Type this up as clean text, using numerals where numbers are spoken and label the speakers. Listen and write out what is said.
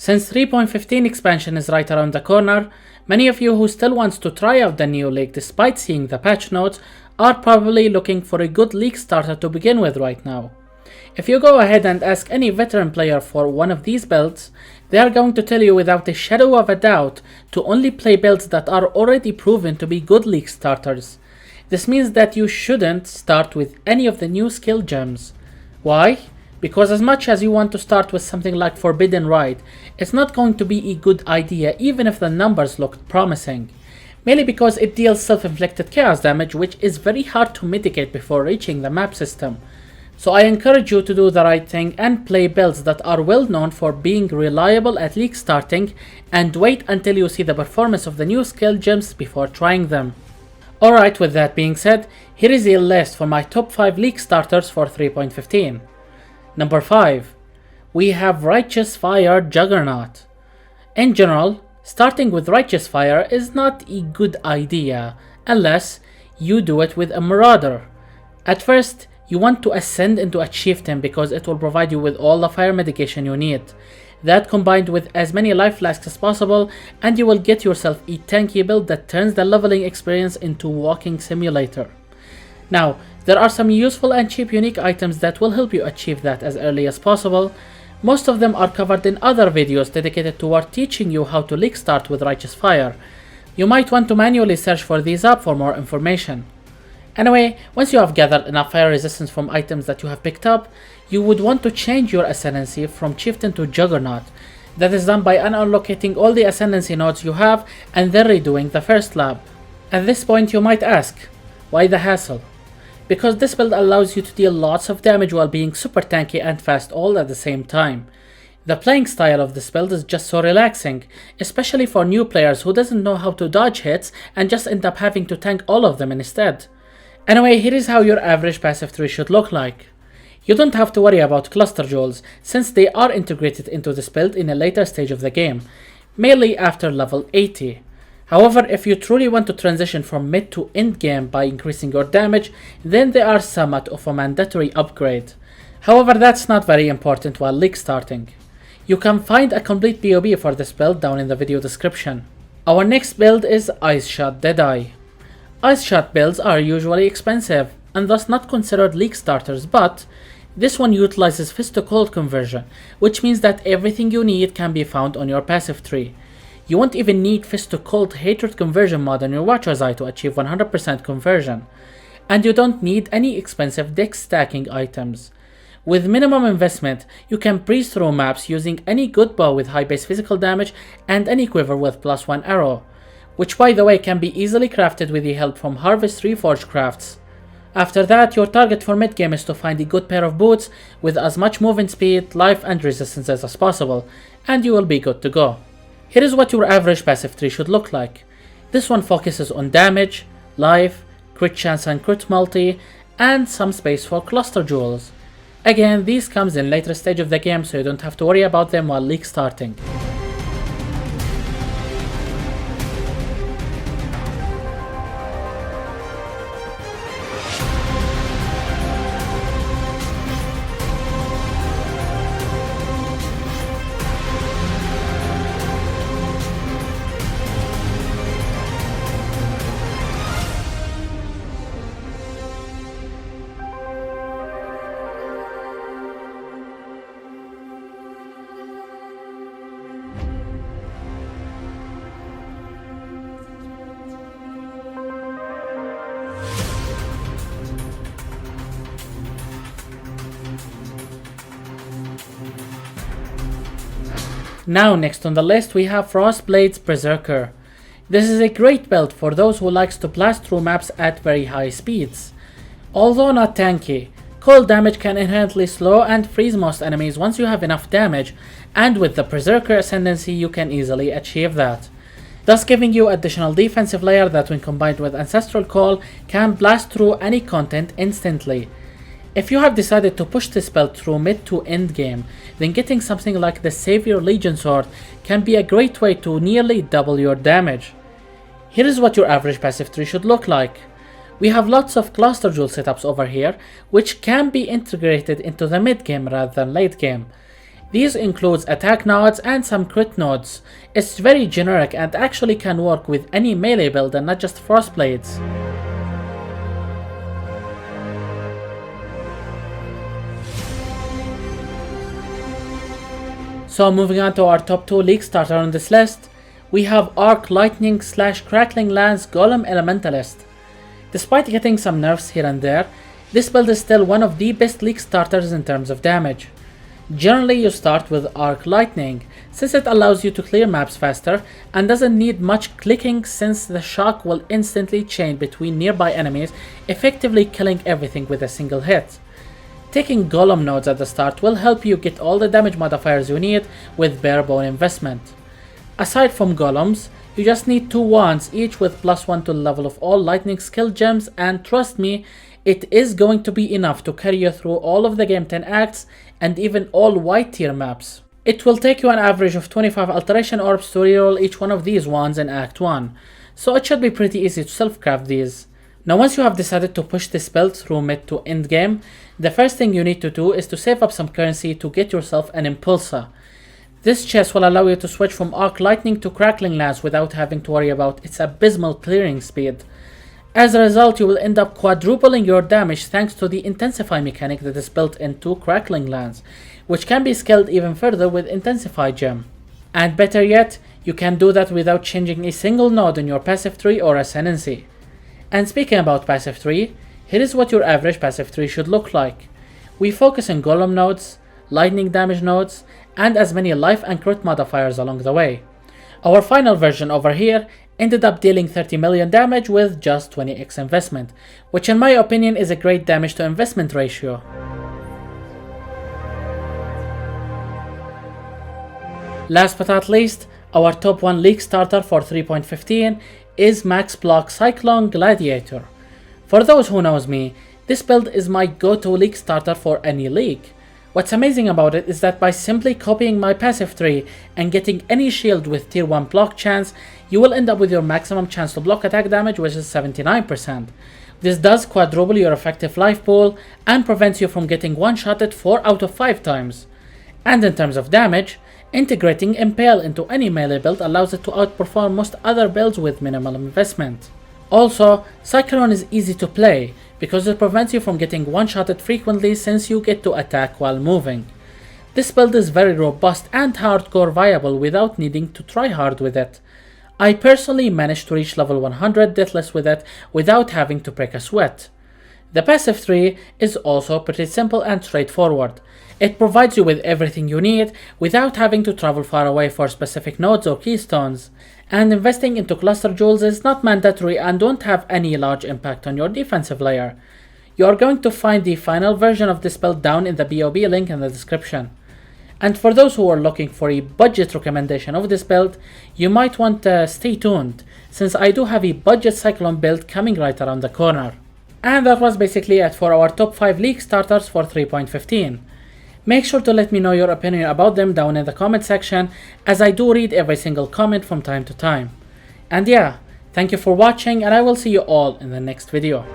Speaker 1: Since 3.15 expansion is right around the corner, many of you who still wants to try out the new league despite seeing the patch notes are probably looking for a good league starter to begin with right now. If you go ahead and ask any veteran player for one of these builds, they are going to tell you without a shadow of a doubt to only play builds that are already proven to be good league starters. This means that you shouldn't start with any of the new skill gems. Why? Because as much as you want to start with something like Forbidden Ride, it's not going to be a good idea even if the numbers look promising. Mainly because it deals self-inflicted chaos damage, which is very hard to mitigate before reaching the map system. So I encourage you to do the right thing and play builds that are well known for being reliable at league starting, and wait until you see the performance of the new skill gems before trying them. Alright, with that being said, here is a list for my top 5 league starters for 3.15. Number 5. We have Righteous Fire Juggernaut. In general, starting with Righteous Fire is not a good idea unless you do it with a Marauder. At first, you want to ascend into a chieftain because it will provide you with all the fire mitigation you need. That combined with as many life flasks as possible, and you will get yourself a tanky build that turns the leveling experience into walking simulator. Now, there are some useful and cheap unique items that will help you achieve that as early as possible. Most of them are covered in other videos dedicated toward teaching you how to league start with Righteous Fire. You might want to manually search for these up for more information. Anyway, once you have gathered enough fire resistance from items that you have picked up, you would want to change your ascendancy from chieftain to juggernaut. That is done by unallocating all the ascendancy nodes you have and then redoing the first lab. At this point you might ask, why the hassle? Because this build allows you to deal lots of damage while being super tanky and fast all at the same time. The playing style of this build is just so relaxing, especially for new players who doesn't know how to dodge hits and just end up having to tank all of them instead. Anyway, here is how your average passive tree should look like. You don't have to worry about cluster jewels, since they are integrated into this build in a later stage of the game, mainly after level 80. However, if you truly want to transition from mid to end game by increasing your damage, then they are somewhat of a mandatory upgrade. However, that's not very important while league starting. You can find a complete POB for this build down in the video description. Our next build is Ice Shot Deadeye. Ice Shot builds are usually expensive and thus not considered league starters, but this one utilizes Fist to Cold conversion, which means that everything you need can be found on your passive tree. You won't even need Fist to Cold Hatred conversion mod on your Watcher's Eye to achieve 100% conversion, and you don't need any expensive dex stacking items. With minimum investment, you can breeze through maps using any good bow with high base physical damage and any quiver with +1 arrow, which by the way can be easily crafted with the help from Harvest Reforged crafts. After that, your target for mid game is to find a good pair of boots with as much movement speed, life and resistances as possible, and you will be good to go. Here is what your average passive tree should look like. This one focuses on damage, life, crit chance and crit multi, and some space for cluster jewels. Again, these comes in later stage of the game, so you don't have to worry about them while league starting. Now next on the list we have Frostblade's Berserker. This is a great build for those who likes to blast through maps at very high speeds. Although not tanky, cold damage can inherently slow and freeze most enemies once you have enough damage, and with the Berserker ascendancy you can easily achieve that, thus giving you additional defensive layer that when combined with Ancestral Call can blast through any content instantly. If you have decided to push this build through mid to end game, then getting something like the Savior Legion Sword can be a great way to nearly double your damage. Here is what your average passive tree should look like. We have lots of cluster jewel setups over here, which can be integrated into the mid game rather than late game. These includes attack nodes and some crit nodes. It's very generic and actually can work with any melee build and not just Frostblades. So moving on to our top 2 League starter on this list, we have Arc Lightning / Crackling Lance Golem Elementalist. Despite getting some nerfs here and there, this build is still one of the best League starters in terms of damage. Generally you start with Arc Lightning, since it allows you to clear maps faster and doesn't need much clicking since the shock will instantly chain between nearby enemies, effectively killing everything with a single hit. Taking Golem nodes at the start will help you get all the damage modifiers you need with bare bone investment. Aside from Golems, you just need 2 wands each with +1 to the level of all lightning skill gems, and trust me, it is going to be enough to carry you through all of the game 10 acts and even all white tier maps. It will take you an average of 25 alteration orbs to reroll each one of these wands in Act 1, so it should be pretty easy to self-craft these. Now once you have decided to push this build through mid to end game, the first thing you need to do is to save up some currency to get yourself an Impulsa. This chest will allow you to switch from Arc Lightning to Crackling Lance without having to worry about its abysmal clearing speed. As a result, you will end up quadrupling your damage thanks to the Intensify mechanic that is built into Crackling Lance, which can be scaled even further with Intensify gem. And better yet, you can do that without changing a single node in your passive tree or ascendancy. And speaking about passive tree, here is what your average passive tree should look like. We focus on Golem nodes, lightning damage nodes, and as many life and crit modifiers along the way. Our final version over here ended up dealing 30 million damage with just 20x investment, which in my opinion is a great damage to investment ratio. Last but not least, our top 1 League starter for 3.15 is Max Block Cyclone Gladiator. For those who knows me, this build is my go-to League starter for any league. What's amazing about it is that by simply copying my passive tree and getting any shield with tier 1 block chance, you will end up with your maximum chance to block attack damage, which is 79%. This does quadruple your effective life pool and prevents you from getting one-shotted 4 out of 5 times. And in terms of damage, integrating Impale into any melee build allows it to outperform most other builds with minimal investment. Also, Cyclone is easy to play because it prevents you from getting one-shotted frequently since you get to attack while moving. This build is very robust and hardcore viable without needing to try hard with it. I personally managed to reach level 100 deathless with it without having to break a sweat. The passive tree is also pretty simple and straightforward. It provides you with everything you need without having to travel far away for specific nodes or keystones, and investing into cluster jewels is not mandatory and don't have any large impact on your defensive layer. You are going to find the final version of this build down in the BOB link in the description. And for those who are looking for a budget recommendation of this build, you might want to stay tuned, since I do have a budget Cyclone build coming right around the corner. And that was basically it for our top 5 League starters for 3.15. Make sure to let me know your opinion about them down in the comment section, as I do read every single comment from time to time. And yeah, thank you for watching, and I will see you all in the next video.